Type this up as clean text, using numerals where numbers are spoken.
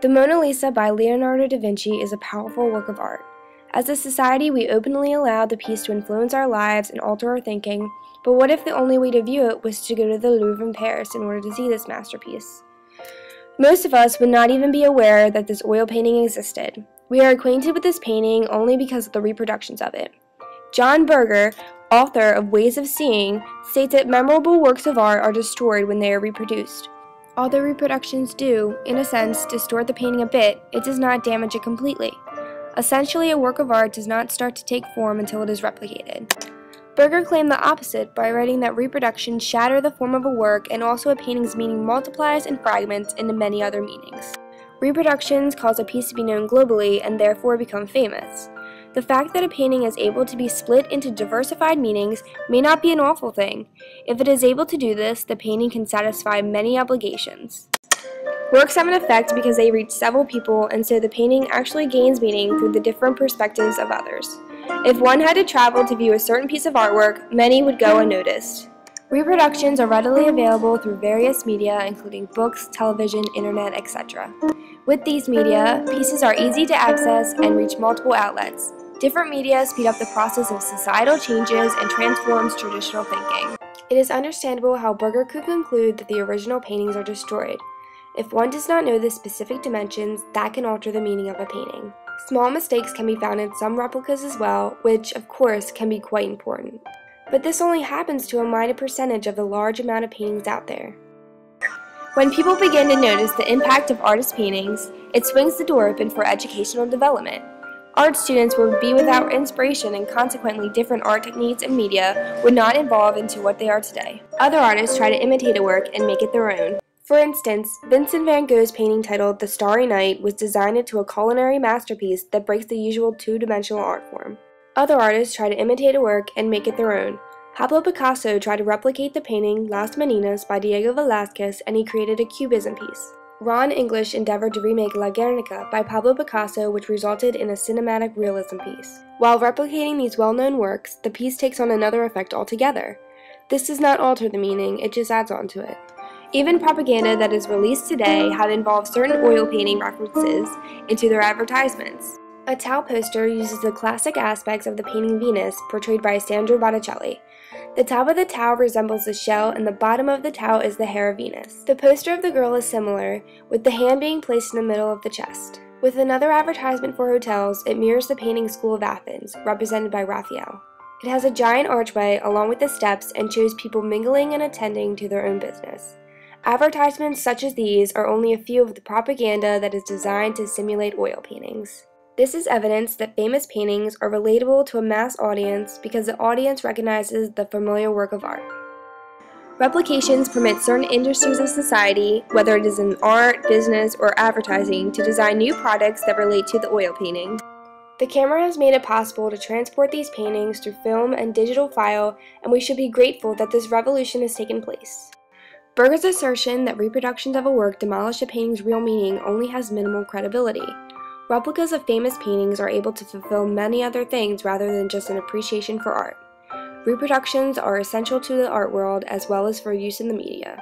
The Mona Lisa by Leonardo da Vinci is a powerful work of art. As a society, we openly allow the piece to influence our lives and alter our thinking, but what if the only way to view it was to go to the Louvre in Paris in order to see this masterpiece? Most of us would not even be aware that this oil painting existed. We are acquainted with this painting only because of the reproductions of it. John Berger, author of Ways of Seeing, states that memorable works of art are destroyed when they are reproduced. Although reproductions do, in a sense, distort the painting a bit, it does not damage it completely. Essentially, a work of art does not start to take form until it is replicated. Berger claimed the opposite by writing that reproductions shatter the form of a work and also a painting's meaning multiplies and fragments into many other meanings. Reproductions cause a piece to be known globally and therefore become famous. The fact that a painting is able to be split into diversified meanings may not be an awful thing. If it is able to do this, the painting can satisfy many obligations. Works have an effect because they reach several people, and so the painting actually gains meaning through the different perspectives of others. If one had to travel to view a certain piece of artwork, many would go unnoticed. Reproductions are readily available through various media, including books, television, internet, etc. With these media, pieces are easy to access and reach multiple outlets. Different media speed up the process of societal changes and transforms traditional thinking. It is understandable how Berger could conclude that the original paintings are destroyed. If one does not know the specific dimensions, that can alter the meaning of a painting. Small mistakes can be found in some replicas as well, which, of course, can be quite important. But this only happens to a minor percentage of the large amount of paintings out there. When people begin to notice the impact of artists' paintings, it swings the door open for educational development. Art students would be without inspiration, and consequently different art techniques and media would not evolve into what they are today. Other artists try to imitate a work and make it their own. For instance, Vincent van Gogh's painting titled The Starry Night was designed into a culinary masterpiece that breaks the usual two-dimensional art form. Other artists try to imitate a work and make it their own. Pablo Picasso tried to replicate the painting Las Meninas by Diego Velázquez, and he created a cubism piece. Ron English endeavored to remake La Guernica by Pablo Picasso, which resulted in a cinematic realism piece. While replicating these well-known works, the piece takes on another effect altogether. This does not alter the meaning, it just adds on to it. Even propaganda that is released today have involved certain oil painting references into their advertisements. A Tao poster uses the classic aspects of the painting Venus, portrayed by Sandro Botticelli. The top of the Tao resembles the shell, and the bottom of the Tao is the hair of Venus. The poster of the girl is similar, with the hand being placed in the middle of the chest. With another advertisement for hotels, it mirrors the painting School of Athens, represented by Raphael. It has a giant archway along with the steps and shows people mingling and attending to their own business. Advertisements such as these are only a few of the propaganda that is designed to simulate oil paintings. This is evidence that famous paintings are relatable to a mass audience because the audience recognizes the familiar work of art. Replications permit certain industries of society, whether it is in art, business, or advertising, to design new products that relate to the oil painting. The camera has made it possible to transport these paintings through film and digital file, and we should be grateful that this revolution has taken place. Berger's assertion that reproductions of a work demolish a painting's real meaning only has minimal credibility. Replicas of famous paintings are able to fulfill many other things rather than just an appreciation for art. Reproductions are essential to the art world as well as for use in the media.